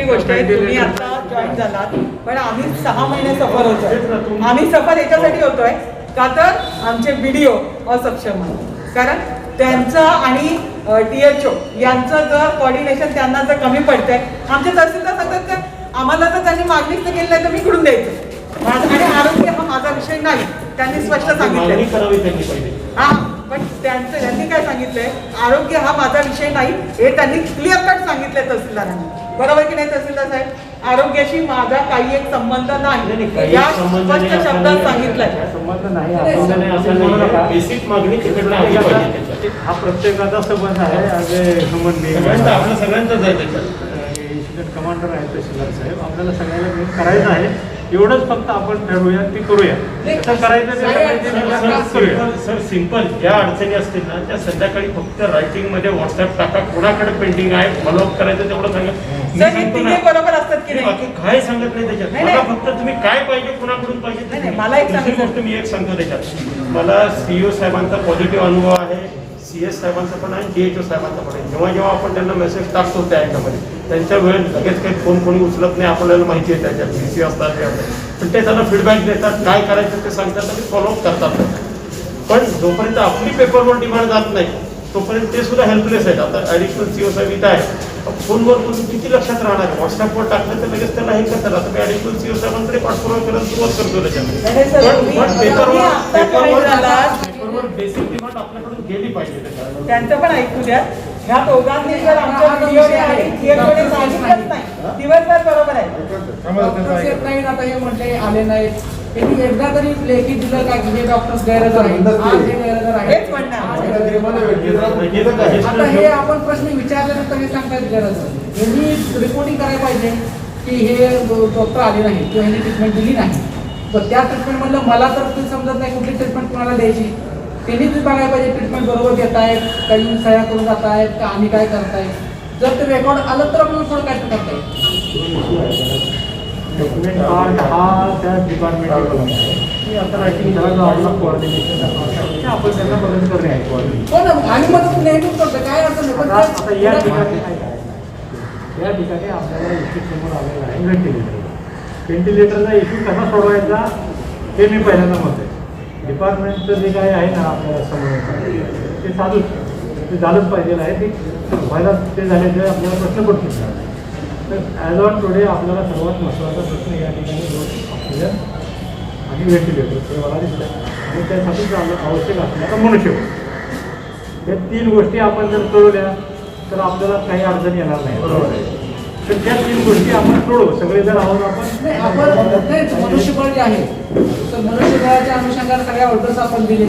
गोष्ट आहे, तुम्ही आता जॉईन झालात, पण आम्ही 6 महिने सफर होतोय. आम्ही सफर याच्यासाठी होतोय का तर आमचे BDO असक्षम आहे. कारण त्यांचं आणि THO यांचं जर कोऑर्डिनेशन त्यांना जर कमी पडतंय, आमचे तहसीलदार सांगतात का आम्हाला तर त्यांनी मागणीच तर केली नाही तर मी इकडून द्यायचं. आणि आरोग्य हा माझा विषय नाही, त्यांनी स्पष्ट सांगितलं. हा, पण त्यांनी काय सांगितलंय, आरोग्य हा माझा विषय नाही हे त्यांनी क्लिअर कट सांगितलंय तहसीलदारांनी. बरोबर की नाही तहसीलदार साहेब? आरोग्याशी माझा काही एक संबंध नाही, या स्पष्ट शब्दात सांगितलंय. संबंध नाही, बेसिक मागणी हा प्रत्येकाचा संबंध आहे. आपल्या सगळ्यांचाच आहे. इन्सिडेंट कमांडर आहे तहसीलदार साहेब, आपल्याला सगळ्यांना मिळून करायचं आहे. एवढंच फक्त आपण ठरवूया ते करूया. सर सिंपल ज्या अडचणी असतील ना त्या संध्याकाळी फक्त रायटिंग मध्ये व्हॉट्सअप टाका. कोणाकडे पेंडिंग आहे फॉलो अप करायचं तेवढं सांगा. बरोबर असतात की बाकी काय सांगत नाही त्याच्यात. मला फक्त तुम्ही काय पाहिजे कोणाकडून पाहिजे. मला एक दुसरी गोष्ट मी एक सांगतो त्याच्यात, मला CEO साहेबांचा पॉझिटिव्ह अनुभव आहे, CS साहेबांचा पण आहे, DHO साहेबांचा पण आहे. जेव्हा जेव्हा आपण त्यांना मेसेज टाकतो त्या ह्याच्यामध्ये त्यांच्या वेळेत लगेच काही फोन कोणी उचलत नाही. आपल्याला माहिती आहे त्याच्यात BC असतात ते असतात, पण ते त्यांना फीडबॅक देतात, काय करायचं ते सांगतात आणि फॉलोअप करतात. पण जोपर्यंत आपली पेपरवर डिमांड जात नाही तोपर्यंत ते सुद्धा हेल्पलेस आहेत. आता ॲडिशनल CO साहेब इथं आहे, फोनवर तुम्ही किती लक्षात राहणार. व्हॉट्सअपवर टाकलं तर लगेच त्याला हे करतात. आता मी ॲडिशनल CO साहेबांकडे पाठपुरावा करायला सुरुवात करतो त्याच्यामध्ये. पेपरवर बेसिक डिमांड आपल्याकडून गेली पाहिजे. त्यांचं पण ऐकू द्या. ह्या दोघांनी जर आमच्या व्हिडिओने आणि थिएटरने सांगितलंच नाही दिवसभर बरोबर आहे. आता हे म्हटले आले नाहीत, त्यांनी एकदा तरी लेखी दिलं का की हे डॉक्टर्स गैरहजर आहेत. हेच म्हणणं आता हे आपण प्रश्न विचारल्यानंतर हे सांगतायत गैरहजर. यांनी रिपोर्टिंग करायला पाहिजे की हे डॉक्टर आले नाही किंवा यांनी ट्रीटमेंट दिली नाही. तर त्या ट्रीटमेंट मधलं मला तर ते समजत नाही कुठली ट्रीटमेंट कोणाला द्यायची. त्यांनी तुम्ही बघायला पाहिजे ट्रीटमेंट बरोबर देत आहेत, काही सह्या करून जात आहेत का आम्ही काय करताय. जर ते रेकॉर्ड आलं तर आपल्याला थोडं काय करता येईल. डॉक्युमेंट कार्ड हा त्या डिपार्टमेंटला आहे. आता रायटिंग झाला आपला कोऑर्डिनेशन आपण त्यांना मदत करणे आहे. हो ना, आणि मदत नेहमीच करतो, काय अडचण नाही. आता या ठिकाणी आपल्याला इश्यू समोर आलेला आहे व्हेंटिलेटर. व्हेंटिलेटरचा इश्यू कसा सोडवायचा हे मी पहिल्यांदा म्हणतो. डिपार्टमेंटचं जे काय आहे ना आपल्याला समोर ते साधूच ते झालंच पाहिजे आहे. ते व्हायला ते झाल्याशिवाय आपल्याला प्रश्न पडतो. तर ॲज ऑन टुडे आपल्याला सर्वात महत्त्वाचा प्रश्न या ठिकाणी ऑक्सिजन आणि व्हेंटिलेटर हे मला दिसतं. आणि त्यासाठी आवश्यक असलेला मनुष्यबळ, या 3 गोष्टी आपण जर सोडवल्या तर आपल्याला काही अडचण येणार नाही. बरोबर आहे. तर त्या 3 गोष्टी आपण सोडवू सगळे जर आहोत आपण मनुष्यबळ जे आहे तर मनुष्यबळाच्या अनुषंगाने सगळ्या ऑर्डर्स आपण दिले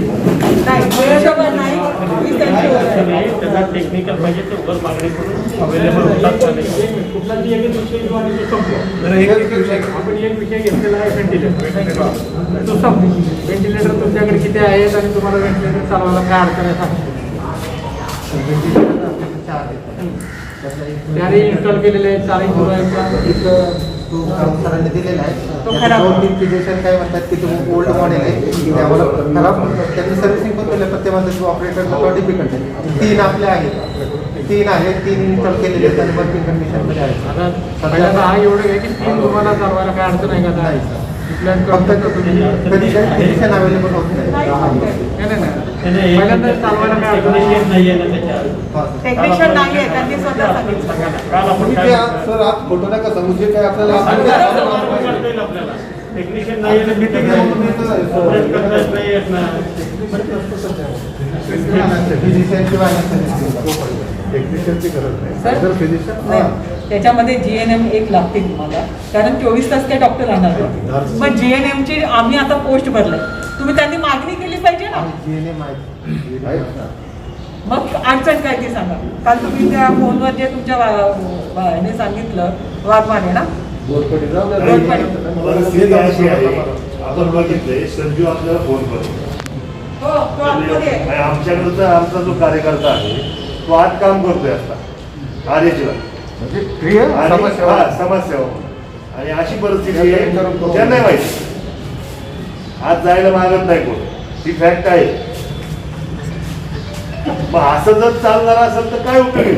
त्याचा टेक्निकल पाहिजे ते उगाच मागणी करून अवेलेबल होतात. कुठलाही एक विषय आपण एक विषय घेतलेला आहे व्हेंटिलेटर. तो संपतो. व्हेंटिलेटर तुमच्याकडे किती आहेत आणि तुम्हाला व्हेंटिलेटर चालवायला काय अडचण आहे त्याने इन्स्टॉल केलेले आहेत. 4 सरांनी दिलेला आहे. 2-3 फिजिशियन काय म्हणतात की तुम्ही ओल्ड मॉडेल आहे ते आम्हाला खराब त्यांनी सर्व्हिसिंग पण केलं, पण ते म्हणतात ऑपरेटरला थोडं डिफिकल्ट आहे. 3 आपले आहेत, 3 आहेत, 3 इन्स्टॉल केलेले आहेत आणि वर्किंग कंडिशनमध्ये आहेत. आता हा एवढं आहे की 3 तुम्हाला चालवायला काय अडचण आहे का? फक्त कधी काही फिजिशियन अवेलेबल होत नाही. पहिल्यांदा चालवायला काय अडचण नाही आहे ना टेक्निशियन नाही आहे, त्यांनी स्वतः सांगितलं. सर आज खोटं नका सांगू, जे काय आपल्याला टेक्निशियन नाही फिजिशियन किंवा टेक्निशियनची गरज नाही. जर फिजिशियन त्याच्यामध्ये GNM एक लागते तुम्हाला, कारण 24 तास काही डॉक्टर राहणार नाही. मग GNMची आम्ही आता पोस्ट भरलाय, तुम्ही त्यांनी मागणी केली पाहिजे ना. GNM आहे. मग अडचण काय ती सांगा. काल तुम्ही त्या फोनवर जे तुमच्या ह्याने सांगितलं वाघमाने ना आपण बघितलंय संजू आपल्याला फोन करतो. आमच्याकडचा आमचा जो कार्यकर्ता आहे तो आज काम करतोय आता आरेजीला समस्या आणि अशी परिस्थिती आहे त्यांना नाही माहिती. आज जायला मागत नाही कोण, ही फॅक्ट आहे. मग असं जर चालणार असेल तर काय उपयोग आहे.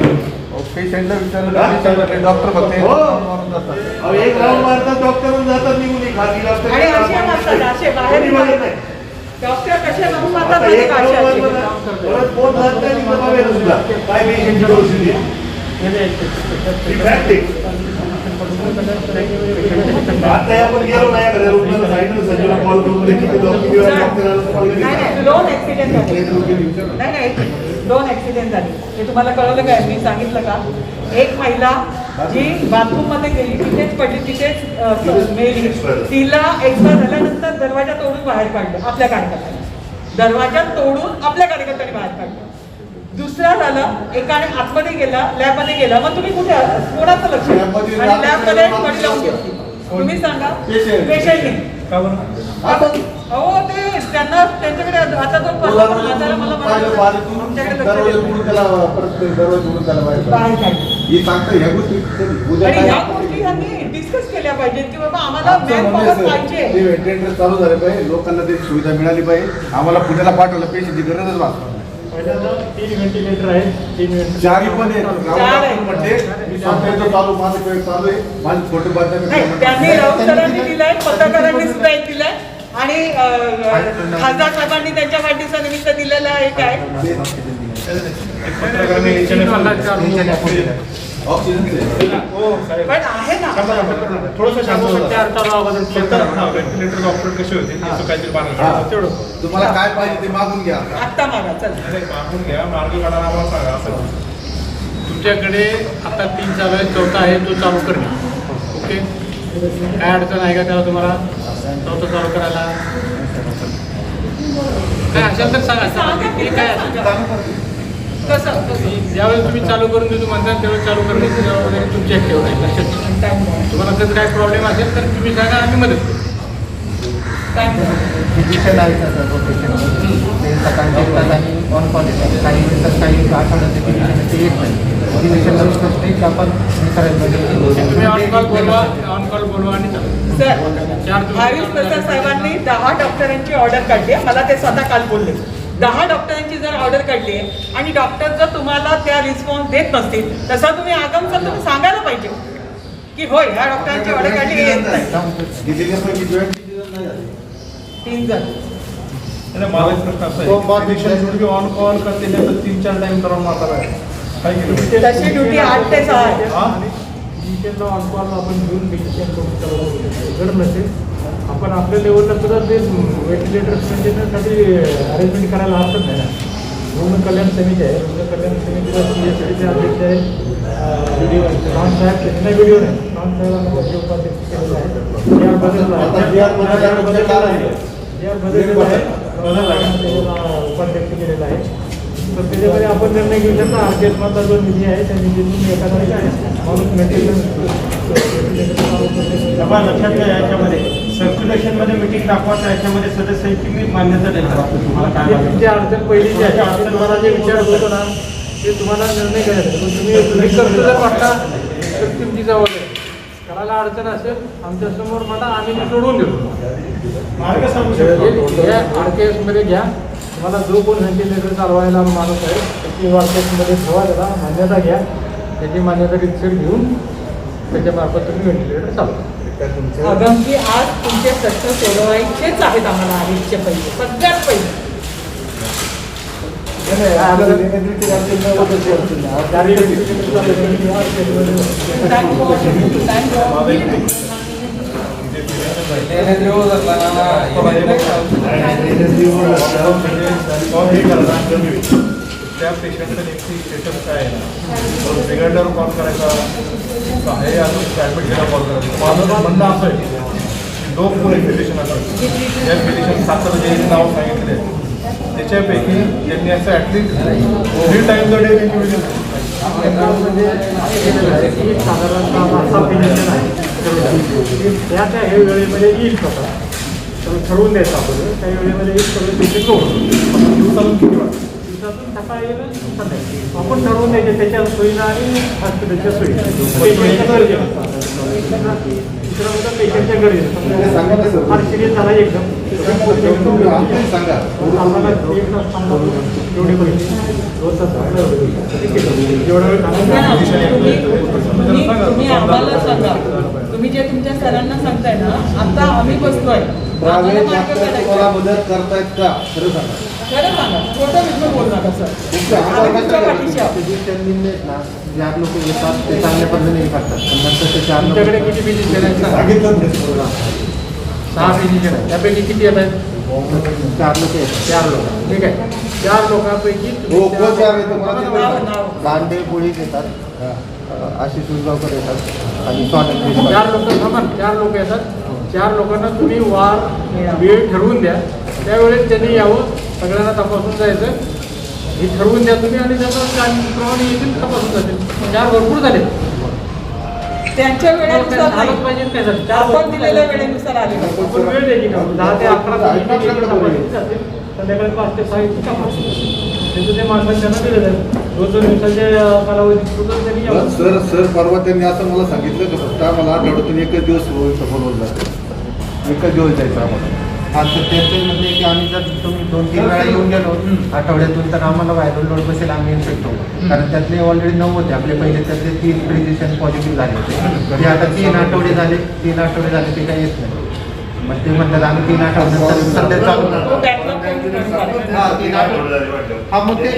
पेशंटला विचारलं डॉक्टर फक्त हो. अहो, एक राऊंड मारतात डॉक्टर जातात निघून खाली डॉक्टर आणि असे मारतात, असे बाहेर नाही. डॉक्टर कसे राहून मारतात आता आणि एक असे राऊंड असे. मारतात, परत फोन जात नाही तिथं बघायला सुद्धा काय पेशंटची परिस्थिती आहे. ही fact आहे. आता आपण गेलो नाही एखाद्या रुग्णाला सांगितलं संजीवला कॉल करून दे, किती डॉक्टर किंवा डॉक्टराला call करून नाही दे. नाही, दोन ऍक्सिडेंट झाले. नाही दोन ऍक्सिडेंट झाले. हे तुम्हाला कळवलं काय, मी सांगितलं का? एक महिला जी बाथरूम मध्ये गेली, तिथेच पडली, तिथेच मेली. तिला एक्सपायर झाल्यानंतर दरवाजा तोडून बाहेर काढलं आपल्या कार्यकर्त्यांनी. दरवाजा तोडून आपल्या कार्यकर्त्यांनी बाहेर काढलं. दुसरा झालं, एकाने आतमध्ये गेला, लॅबमध्ये गेला. मग तुम्ही कुठे आहात? कोणाचं लक्ष आहे? आणि लॅबमध्ये कडी लावून घेतली. तुम्ही सांगा पेशंटने. हो ते त्यांना त्यांच्याकडे आता तो मला बाहेर काढली. आणि ह्या गोष्टी यांनी डिस्कस केल्या पाहिजेत की बाबा आम्हाला मॅन पॉवर पाहिजे. व्हेंटिलेटर चालू झाले पाहिजे, लोकांना त्याची सुविधा मिळाली पाहिजे. आम्हाला पुण्याला पाठवलं, पेशंटची गरजच वाचणार नाही. पहिल्यांदा 3 व्हेंटिलेटर आहेत, 3 व्हेंटिलेटर चारी पण आहेत. चार आहेत. म्हणजे मी सांगतो चालू, माझं पेट चालू आहे, माझे छोटे नाही, त्यांनी राऊत सरांनी दिलाय, पत्रकारांनी सुद्धा एक दिलाय आणि खासदार साहेबांनी त्यांच्या वाढदिवसानिमित्त दिलेला एक आहे. पण आहे ना थोडंसं शांत व्हेंटिलेटर ऑपरेट कसे होते त्याचं काहीतरी बांधलं तेवढं. तुम्हाला काय पाहिजे ते मागून घ्या. आत्ता मागा चल. मागून घ्या, मार्ग काढायला आम्हाला सांगा. असं तुमच्याकडे आता 3 चालू आहे, 4था आहे तो चालू करणे. ओके, काय अडचण आहे का त्याला तुम्हाला 4था चालू करायला? काय असेल तर सांगा. काय असेल कसं ज्यावेळेस तुम्ही चालू करून देतो म्हणता त्यावेळेस चालू करण्याची जबाबदारी तुमची ऍक्टिव्ह आहे. लक्षात ठेवा. तुम्हाला जर काही प्रॉब्लेम असेल तर तुम्ही सांगा, आम्ही मदत करू. फिजिशियन आहेत ना सर्व पेशंट, ते सकाळी येतात आणि ऑन कॉल येतात. काही वेळेस काही आठवड्याचे फिजिशियन ते येत नाही. फिजिशियनला स्ट्रिक्ट आपण हे करायला तुम्ही ऑन कॉल पाहिजे. बोलवा, ऑन कॉल बोलवा आणि चालू. सर आयुष प्रसाद साहेबांनी 10 डॉक्टरांची ऑर्डर काढली आहे. मला ते स्वतः काल बोलले. 10 डॉक्टरांची जर ऑर्डर काढली आहे आणि डॉक्टर जर तुम्हाला त्या रिस्पॉन्स देत नसतील, तसा तुम्ही आगमचं तुम्ही सांगायला पाहिजे की होय ह्या डॉक्टरांची ऑर्डर काढली येत नाही. दिलेल्या पैकी जॉईंट डिसिजन नाही झाले. 3 जण. मला एक प्रश्न असा आहे, ऑन कॉल करते 3-4 टाइम करून मारता तशी ड्युटी 8 ते 6 आहे. डिसिजनला ऑन कॉल आपण घेऊन डिसिजन जर नसेल आपण आपल्या लेवलला सुद्धा ते व्हेंटिलेटर मेंटेनन्ससाठी अरेंजमेंट करायला हरकत नाही ना. रुग्ण कल्याण समिती आहे, रुग्ण कल्याण समितीला सीएसडीचे अध्यक्ष आहेत लॉन साहेब. त्यांना व्हिडिओ नाही, लॉन साहेबांना उपाध्यक्ष केलेला आहे. उपाध्यक्ष केलेला आहे. तर त्याच्यामध्ये आपण निर्णय घेऊ शकतो. आरकेएसमधला जो निधी आहे त्या निधीतून एखादा माणूस मेंटेनन्स लक्षात घ्या. याच्यामध्ये सर्क्युलेशनमध्ये मिटिंग दाखवायचं, याच्यामध्ये सदस्यांची मी मान्यता देणार. तुम्हाला काय तुमची अडचण पहिलीची आहे. अडचण मला जे विचार होतो ना ते तुम्हाला निर्णय करायचा. तुम्ही करतो जर वाटला तर तुमची जबाबदारी आहे. करायला अडचण असेल आमच्यासमोर मला आम्ही ते सोडवून देतो. मार्ग सांगू शकतो. आरकेएसमध्ये घ्या. तुम्हाला जो कोण व्हेंटिलेटर चालवायला माणूस आहे त्याची आरकेएसमध्ये ठेवा, त्याला मान्यता घ्या. त्याची मान्यता रितसर घेऊन त्याच्यामार्फत तुम्ही व्हेंटिलेटर चालवा. आगमजी आज तुमचे प्रश्न सोडवायचेच आहेत आम्हाला. आधीचे पहिले सगळ्यात पहिले त्या पेशंटचं नेमकी स्टेटस काय आहे ना, बिघडल्यावर कॉल करायचा हे अजून ॲडमिट घ्यायला कॉल करायचा. माझं म्हणणं असं आहे की जो कोणी फिजिशियन असेल त्या फिजिशियन 7 जे नाव सांगितले त्याच्यापैकी त्यांनी असं at least 3 time the day individual साधारणतः फिजिशियन आहे त्या हे वेळेमध्ये येईल स्वतः. तर ठरवून द्यायचं आपण त्या वेळेमध्ये एक सगळे पेशंट होतो. दिवसातून किती वाटतं? दिवसातून सकाळी येईल संध्याकाळी. आपण ठरवून द्यायचे त्याच्या सोयीनं आणि हॉस्पिटलच्या सोयीनं. तिसरा मुद्दा पेशंटच्या घरी ते सांगितलं सर. फार सिरियस झाला एकदम आमचं सांगा आम्हाला 1 तास थांबा एवढे पैसे 2 तास जेवढा वेळ तुम्ही आम्हाला सांगा, तुम्ही जे तुमच्या सरांना सांगताय ना, आता आम्ही बसतोय, आम्हाला मार्ग तुम्हाला काढायचा. मदत करतायत का खरं सांगा. खरं सांगा, खोटं बिलकुल बोलू नका सर. आम्ही तुमच्या पाठीशी आहोत. फिजिशियन ना ज्या लोक येतात ते चांगल्या पद्धतीने करतात पण नंतर ते 4 तुमच्याकडे किती फिजिशियन आहेत? सांगितलं नाही. 6 फिजिशियन आहेत. त्यापैकी किती येत आहेत? 4 लोक येतात. 4 लोक. ठीक आहे. 4 लोकांपैकी हो कोण चार आहे तुम्हाला नाव. गांडे पोळीत येतात, आशिष उजगावकर येतात आणि स्वागत 4 लोक थांबा. 4 लोक येतात. 4 लोकांना तुम्ही वार वेळ ठरवून द्या. त्यावेळेस त्यांनी यावं, सगळ्यांना तपासून जायचं. हे ठरवून द्या तुम्ही आणि त्याप्रमाणे येतील, तपासून जातील. 4 भरपूर झाले. त्यांच्या वेळेनुसार झालंच नाही. पाहिजे काय झालं? 4 आपण भरपूर दिलेल्या झाले. वेळेनुसार आले नाही. आपण वेळ द्यायची का? 10 ते 11 तपासणी जातील. संध्याकाळी 5 ते 6 ची तपासणी. त्यांचं ते मानधन त्यांना दिलं जाईल. 2 दिवसाच्या कालावधीत सुद्धा त्यांनी यावं. सर सर परवा त्यांनी असं मला सांगितलं की फक्त आम्हाला आठवड्यातून एकच दिवस बोलवलं जातं. एकच दिवस जायचं आम्हाला. हा तर त्यांचं म्हणणे की आम्ही जर तुम्ही 2-3 वेळा येऊन गेलो आठवड्यातून तर आम्हाला व्हायरल लोड बसेल, आम्ही इन्फेक्ट होतो. कारण त्यातले ऑलरेडी 9 होते आपले, पहिले त्यातले 3 प्रिजिशन पॉझिटिव्ह झाले होते. ते आता 3 आठवडे झाले, 3 आठवडे झाले ते काही येत नाही. मग ते म्हणतात आम्ही 3 आठवड्यानंतर सध्या चालू तो करतो. backlog करून काढायचा. हा, 3 आठवडे. हा मग ते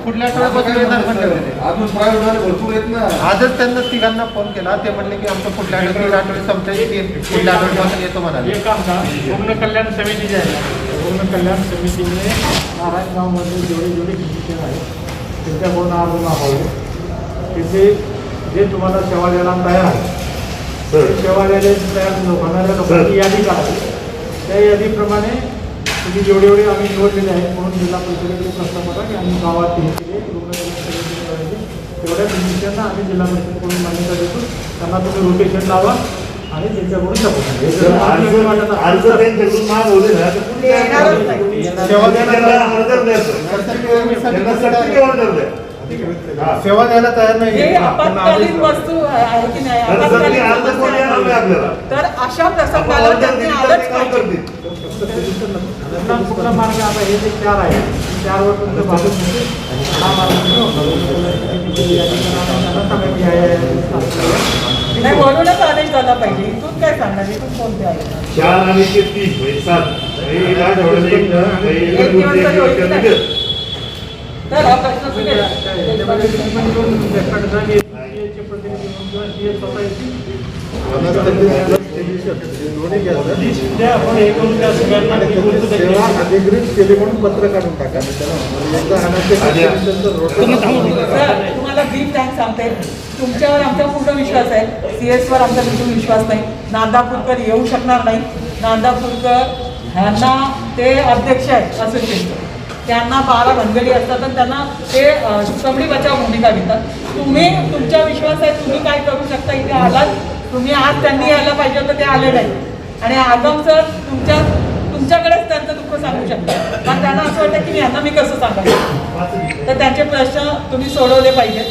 पुढल्या आठवड्यापासून येणार म्हणतात ते. अजून प्रायव्हेट वाले भरपूर आहेत ना. आजच त्यांना तिघांना फोन केला, ते म्हणले की आमचं पुढल्या आठवड्यात 3 आठवडे संपले, पुढल्या आठवड्यापासून येतो म्हणाले. एक काम का, रुग्ण कल्याण समिती जी आहे, रुग्ण कल्याण समितीने नारायणगावमध्ये जेवढे फिजिशियन आहेत त्यांच्याकडून अर्ज मागवले. तिथे जे तुम्हाला सेवा द्यायला तयार आहे, ते सेवा द्यायला तयार होणाऱ्या लोकांची यादी काढावी. त्या यादीप्रमाणे तुम्ही जेवढे आम्ही निवडलेले आहेत म्हणून जिल्हा परिषदेकडे प्रस्ताव करा की आम्ही गावात हे केले, रुग्ण कल्याण समिती करायची. तेवढ्या फिजिशियनना आम्ही जिल्हा परिषदेकडून मान्यता देतो. त्यांना तुम्ही रोटेशन लावा आणि त्यांच्याकडून अर्ज त्यांच्याकडून मागवले ना तर ते येणारच नाही. सेवा त्यांना ऑर्डर द्यायचं. त्यांना सर्टिफिकेट ऑर्डर द्या. हा. सेवा द्यायला तयार नाही. हे आपत्कालीन वस्तू आहे की नाही, तर जर ते अर्ज कोणी येणार नाही आपल्याला. तर अशा आपण प्रसंगाला ऑर्डर त्यांनी दिली तर आलंच ते काम पाहिजे. करतील. कुठला मार्ग आता हे जे 4 आहे, 4 वर तुमचं भागून होते. हा मार्ग नाही, वरूनच आदेश झाला पाहिजे. इथून काय सांगणार, इथून कोणते आहे? 4 आणि 3 म्हणजे 7. हे आठवड्यात एक दिवस निघत. तर हा प्रश्न सुटेल. आपण हे करून त्या सगळ्यांना सेवा अधिकृत केली म्हणून पत्र काढून टाका. एकदा सर, तुम्हाला डीप थँक्स सांगते. तुमच्यावर आमचा पूर्ण विश्वास आहे. CS वर आमचा बिलकुल विश्वास नाही. नांदापूरकर येऊ शकणार नाही. नांदापूरकर ह्यांना ते अध्यक्ष आहेत असोसिएशनचे. त्यांना 12 भानगडी असतात आणि त्यांना ते कमडी बचाव भूमिका घेतात. तुम्ही, तुमच्या विश्वास आहे, तुम्ही काय करू शकता. इथे आलात तुम्ही, आज त्यांनी यायला पाहिजे होतं, ते आले नाही. आणि आगम सर तुमच्याकडेच त्यांचं दुःख सांगू शकता. कारण त्यांना असं वाटतं की यांना मी कसं सांगायचं. तर त्यांचे प्रश्न तुम्ही सोडवले पाहिजेत.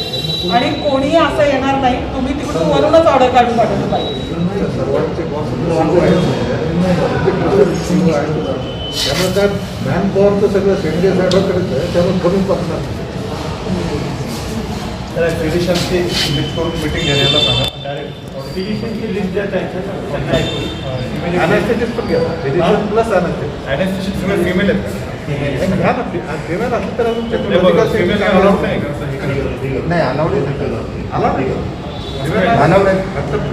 आणि कोणीही असं येणार नाही. तुम्ही तिकडून वरूनच ऑर्डर काढून पाठवलं पाहिजे. त्यामुळे त्या मॅन पॉवरचं सगळं सेंद्रिय साहेबांकडेच आहे. त्यामुळे कमी पडणार. त्याला फिजिशियनची लिस्ट करून मिटिंग घेण्याला सांगा. फिजिशियनची लिस्ट द्या त्यांना ऐकून. अॅनेस्थेटिस्ट पण घ्या. Physician plus anaesthetist. Anaesthetist female आहेत का? घ्या ना. फिमेल असेल तर अजून फिमेल अलाउड नाही का? नाही, अलाउड आहे. आला नाही का? अलाउड आहे.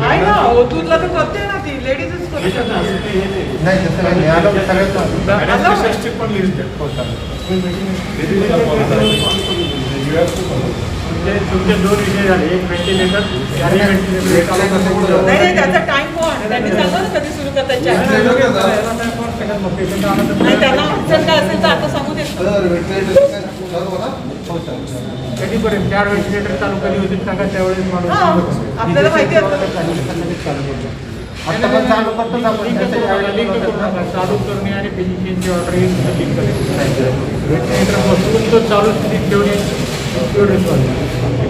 आहे ना, ओतूरला तर करते ना ती, लेडीजच करते. नाही तसं काही नाही, अलाउड सगळ्यात. ॲनेस्थेटिस्टची पण लिस्ट द्या. तुमचे 2 विषय झाले. एक व्हेंटिलेटर आणि व्हेंटिलेटर. नाही, त्याचा टाइम पण त्यांनी सांगा ना कधी सुरू करतायचे. नाही, त्यांना अडचण काय असेल तर आता सांगू देत. तर व्हेंटिलेटर काय चालू ना? कधीपर्यंत 4 व्हेंटिलेटर चालू कधी होतील सांगा, त्यावेळेस हा, माणूस आपल्याला माहिती असतं. आता पण चालू करतोच आपण. चालू करणे आणि फिजिशियनची ऑर्डर लिंक करायची. व्हेंटिलेटर बसून तो चालू स्थितीत ठेवणे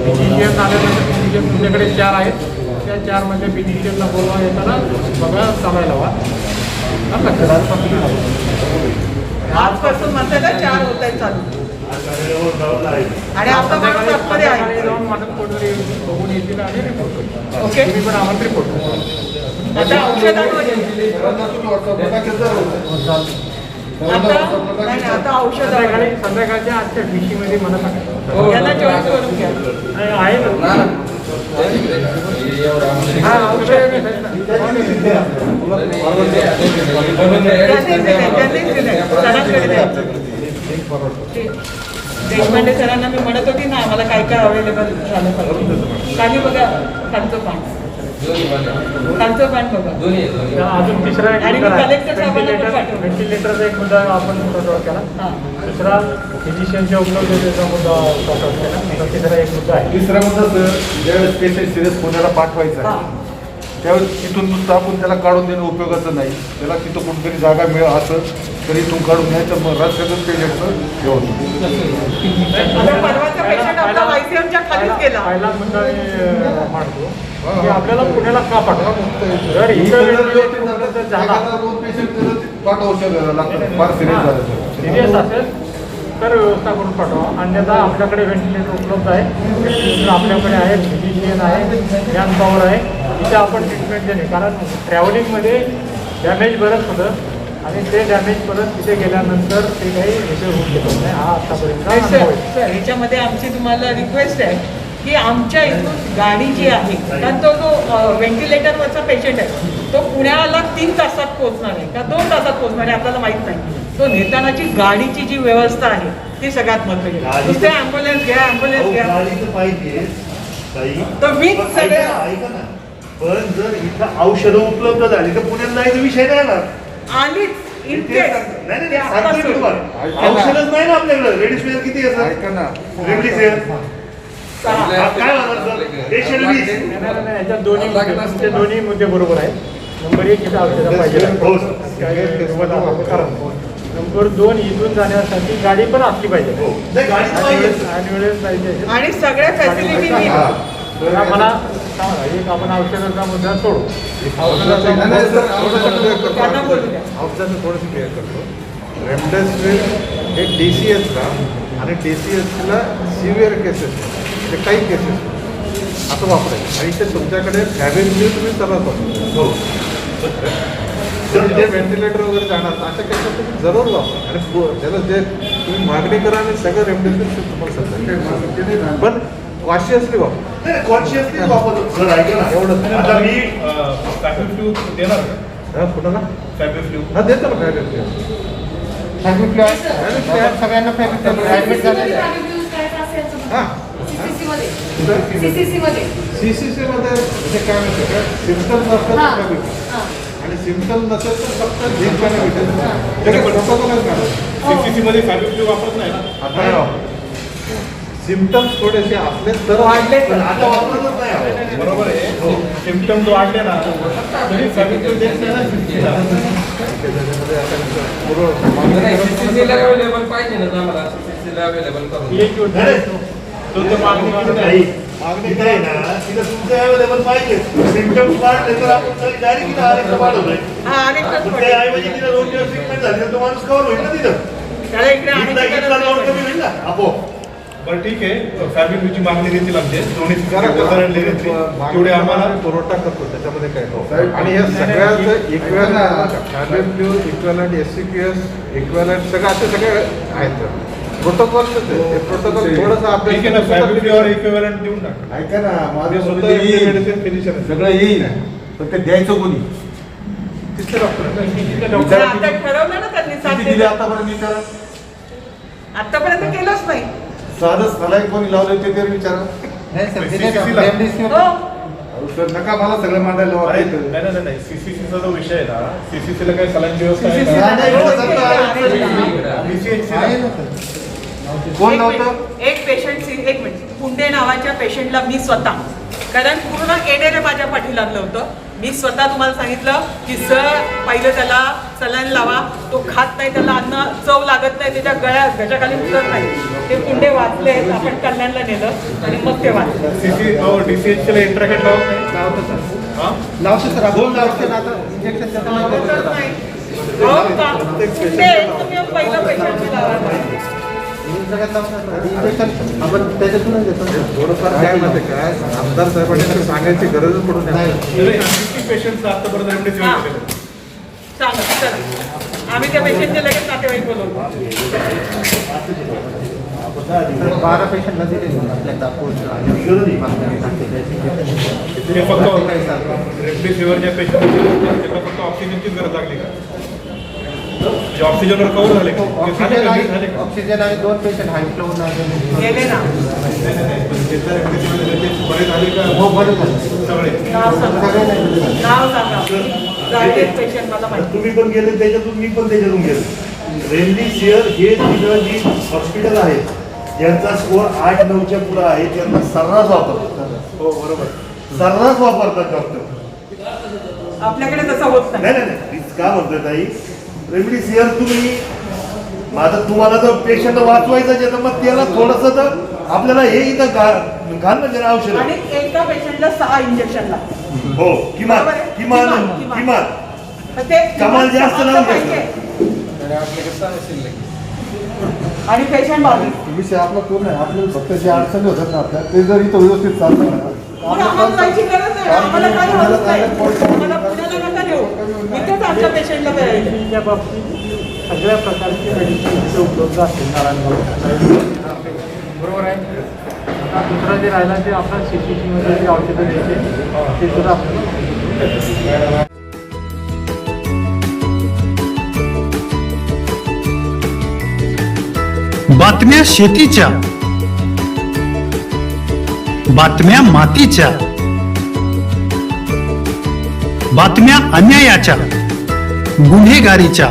फिजिशियन आल्यानंतर फिजिशियन तुमच्याकडे 4 आहेत. त्या 4 मध्ये फिजिशियनला बोलवा येताना बघा चालायला हवा. आजपासून म्हणतात ना 4 होत आहे चालू आणि आता माणूस आतमध्ये आहे. जाऊन मदत कोणतरी बघून येतील आणि रिपोर्ट करतील. ओके. तुम्ही पण आम्हाला रिपोर्ट करा. आता औषधांवर येऊ. आता औषधावर संध्याकाळच्या आजच्या डिशी मध्ये मला सांगा. यांना जॉईन करून घ्या. आहे ना. हा, औषध त्यांनीच दिलंय. सरांकडे द्यायचं. देशपांडे सरांना मी म्हणत होती ना आम्हाला काय काय अवेलेबल झालं पाहिजे. खाली बघा खालचं पान बघा. अजून तिसरा एक आणि मी मुद्दा आहे. कलेक्टर साहेबांना पण पाठवलं. व्हेंटिलेटरचा एक मुद्दा आपण सॉर्ट आउट केला. दुसरा फिजिशियनच्या उपलब्धतेचा मुद्दा सॉर्ट आउट केला. आता तिसरा एक मुद्दा आहे. तिसरा मुद्दा सर, ज्यावेळेस पेशंट सिरियस पुण्याला पाठवायचा हा. आहे त्यावेळेस तिथून नुसतं आपण त्याला काढून देणं उपयोगाचं नाही. त्याला तिथं कुठेतरी जागा मिळेल असं तरी इथून काढून न्यायचं, मग रस्त्यातून पेशंटचं हे होतं. आता परवाचा पेशंट आपला वायसीएमच्या खालीच गेला. पहिला मुद्दा मी मांडतो की आपल्याला पुण्याला का पाठवा. जर इथं झाला एखादा 2 पेशंट पाठवू लागतात फार सिरियस झालं तर. सिरियस असेल तर व्यवस्था करून पाठवा. अन्यथा आपल्याकडे व्हेंटिलेटर उपलब्ध आहे. व्हेंटिलेटर आपल्याकडे आहे, फिजिशियन आहे, मॅन पॉवर आहे. तिथे आपण ट्रीटमेंट देणे. कारण ट्रॅव्हलिंगमध्ये डॅमेज बरंच होतं आणि ते डॅमेज परत तिथे गेल्यानंतर ते काही रिपेअर होऊन गेलं नाही. हा आतापर्यंत अनुभव आहे. सर ह्याच्यामध्ये आमची तुम्हाला रिक्वेस्ट आहे की आमच्या इथून गाडी जी आहे कारण तो जो व्हेंटिलेटरवरचा पेशंट आहे तो पुण्याला 3 तासात पोहोचणार आहे का 2 तासात पोहोचणार आहे आपल्याला माहीत नाही. तो नेतानाची गाडीची जी व्यवस्था आहे ती सगळ्यात महत्त्वाची आहे. नुसते ॲम्ब्युलन्स घ्या ॲम्ब्युलन्स घ्या गाडीचं पाहिजे ताई. तर मीच पण सगळे ऐका ना, पण जर इथं औषधं उपलब्ध झाली तर पुण्यात नाही तर विषय नाही ना. आलीच ते इतकेच नाही, ते सांगतोय आता मी सुरू. तुम्हाला. ऐका ना. औषधच नाही ना आपल्याकडे. रेडीस्पेअर किती आहे ऐका ना, रेमडेसिवीर सहा. काय होणार सर? पेशंट 20. नाही, याच्यात तुमचे दोन्ही मुद्दे बरोबर आहेत. नंबर 1 इथं औषधं पाहिजे. हो सर. कारण नंबर 2 इथून जाण्यासाठी गाडी पण असली पाहिजे. हो. नाही, गाडी तर पाहिजेच. आणि वेळेस पाहिजे. आणि सगळ्या फॅसिलिटी मी तर मला सांगा, एक आपण औषधाचा मुद्दा सोडू. औषधाचा नाही, नाही, सर, मुद्दा त्यांना बोलू द्या. औषधाचं थोडंसं क्लिअर करतो. रेमडेसिवीर हे DCSला आणि DCSला सिव्हिअर केसेस म्हणजे काही केसेस असं वापरायचं आणि ते तुमच्याकडे फॅबिलिटी तुम्ही सर्वात वापरता. हो. तर जे व्हेंटिलेटर वगैरे जाणार अशा केसेस तुम्ही जरूर वापरा आणि त्याला जे तुम्ही मागणी करा आणि सगळं रेमडेसिवीर तुम्हाला सध्या पण कॉशियसली वापरा. नाही, कॉन्शियसली वापरतो सर. ऐका ना, एवढंच. आता मी देणार का हा कुठं ना फॅब्रिफ्लू हा देतो ना फॅबिलिटी. सगळ्यांना ऍडमिट झालेलं आहे. हां CCC मध्ये CCC मध्ये म्हणजे काय माहिती का सिम्पटम नसतात हां. तर भेटेल आणि सिम्पटम नसेल तर फक्त झिंकने भेटेल. प्रोटोकॉलच मॅडम CCC मध्ये फॅब्रिफ्लू वापरत नाही ना. आता सिम्पटम्स थोडेसे असले तर वाढले तर. आता वापरतच नाही आपण. बरोबर आहे. सिम्पटम वाढले ना तरी फॅब्रिफ्लू देत नाही ना. त्याच्यामध्ये आता पूर्व अवेलेबल पाहिजे ना आम्हाला CCC अवेलेबल करून. एक योजना नाही, आहे. तुमचं मागणी किती नाही. तिथे आहे ना, तिथं तुमचं अवेलेबल पाहिजे. सिम्पटम्स वाढले तर आपण डायरेक्ट आरेखन वाढवलंय. हा अनेकच पण त्याऐवजी तिला 2 दिवस ट्रीटमेंट झाली तर तो माणूस कव्हर होईल ना तिथं. त्याला इकडे इथला आणायची इथला गरज load नाही कमी होईल ना आपोआप. बरं ठीक आहे. फॅब्रिफ्लूची मागणी देतील आमचे दोन्ही मागणी तेवढे आम्हाला पुरवठा करतो त्याच्यामध्ये काय आणि या सगळ्याचं इक्वॅलंट इक्वॅलंट SCQS इक्वॅलंट सगळं असे सगळे आहेत प्रोटोकॉल. हे प्रोटोकॉल थोडंसं ठीक आहे ना. फॅब्रिफ्लूवर इक्विव्हॅलंट देऊन टाका. ऐका ना माझं स्वतः स्वतः येईल. मेडिसिन फिनिशर आहे. सगळं येईल पण ते द्यायचं कोणी तिथले डॉक्टर पण आता ठरवलं ना त्यांनी किती दिले आतापर्यंत विचारा. आतापर्यंत केलंच नाही. साधं सलाईन कोणी लावले ते तरी विचारा. नाही सर, दिले CCC का? ला. रेमडेसिवीर. हो अहो सर नका मला सगळं मांडायला अरे वाटतं. नाही CCCचा जो विषय आहे ना CCCला काही सलाईनची व्यवस्था आहे CCC का? ला नाही. हो, हो, सर, इकडे आहे. आहे. BCHC आहे ला. ना सर. कोण नव्हतं? एक पेशंट एक मिनिट पुंडे नावाच्या पेशंटला मी स्वतः कारण पूर्ण एडेरे माझ्या पाठी लागलं होतं मी स्वतः तुम्हाला सांगितलं की सर पहिलं त्याला सलाईन लावा, तो खात नाही, त्याला अन्न चव लागत नाही, त्याच्या गळ्याखाली उतरत नाही. ते कुंडे वाचले, आपण कल्याणला नेलं आणि मग ते वाचलं. DCH इंटरॅक्ट लावत नाही. लावतो सर, आपण लावतो ना आता इंजेक्शन करत नाही. अहो, कुंडे तुम्ही पहिलं पेशंटची लावा. इंजेक्शन आपण त्याच्यातूनच देतो. थोडंफार काय माहिती काय आमदार साहेबांनी तर सांगायची गरजच पडून नाही. पेशंटला आतापर्यंत रेमडेसिवीर हां. दिलेलं आहे. सांगा चला, आम्ही त्या पेशंटचे लगेच नातेवाईक बोलवतो. 12 पेशंटला दिले आपल्याला ते फक्त रेमडेसिवीरच्या पेशंटला फक्त ऑक्सिजनची गरज लागली का? जे ऑक्सिजनवर कव्हर झाले का? ऑक्सिजन आहे 2 पेशंट हाय फ्लो गेले ना. बरे झाले का? हो बरं झालं. सगळे नाव सांगा, सगळे नाही. नाव सांगा. जागे पेशंट मला माहिती. तुम्ही पण गेले त्याच्यातून, मी पण त्याच्यातून गेलो. रेमडेसिवीर हे तिथं जी हॉस्पिटल आहे ज्यांचा स्कोअर 8-9च्या पुढे आहे त्यांना सर्रास वापरतात. हो बरोबर. सर्रास वापरतात डॉक्टर. आपल्याकडे तसं होत नाही. नाही नाही नाही, का म्हणतोय ताई, रेमडेसिवीर तुम्ही माझं तुम्हाला जर पेशंट वाचवायचं आहे तर मग त्याला थोडंसं तर आपल्याला हे इथं घाल ना जरा औषध. आणि एका पेशंटला 6 इंजेक्शन लागतात. हो किमान बरोबर आहे? किमान किमान. किमान तर ते कमाल जास्त किमान लावून पाहिजे. आणि पेशंट बाजू विषय आपला तो नाही. आपल्याला फक्त जे अडचणी होतात ना आपल्या ते जर इथं व्यवस्थित चालतं ना मग आम्हाला जायची गरज नाही. आम्हाला काय होत नाही. आम्हाला पुण्याला नका देऊ. इथेच आमच्या पेशंटला द्यायचं. त्या बाबतीत सगळ्या प्रकारचे मेडिसिन उपलब्ध असतील नारायणगाव. बरोबर आहे. आता दुसरा जे राहिला ते आपला CCC जे औषधं द्यायचे ते सुद्धा आपण बातम्या शेतीच्या, बातम्या मातीच्या, बातम्या अन्यायाच्या, गुन्हेगारीच्या,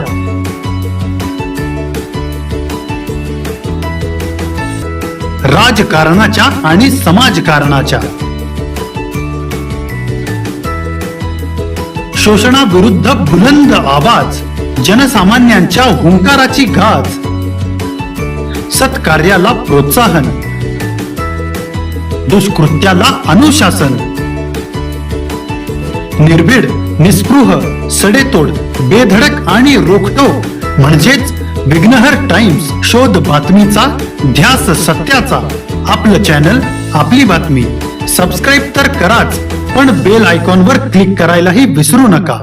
राजकारणाच्या आणि समाजकारणाच्या, शोषणाविरुद्ध बुलंद आवाज, जनसामान्यांच्या हुंकाराची गाज, सत्कार्याला प्रोत्साहन, दुष्कृत्याला अनुशासन, निर्भीड, निस्पृह, सडेतोड, बेधडक आणि रोखटोक म्हणजेच विघ्नहर टाइम्स. शोध बातमीचा, ध्यास सत्याचा. आपलं चॅनल, आपली बातमी. सबस्क्राईब तर कराच, पण बेल आयकॉनवर क्लिक करायलाही विसरू नका.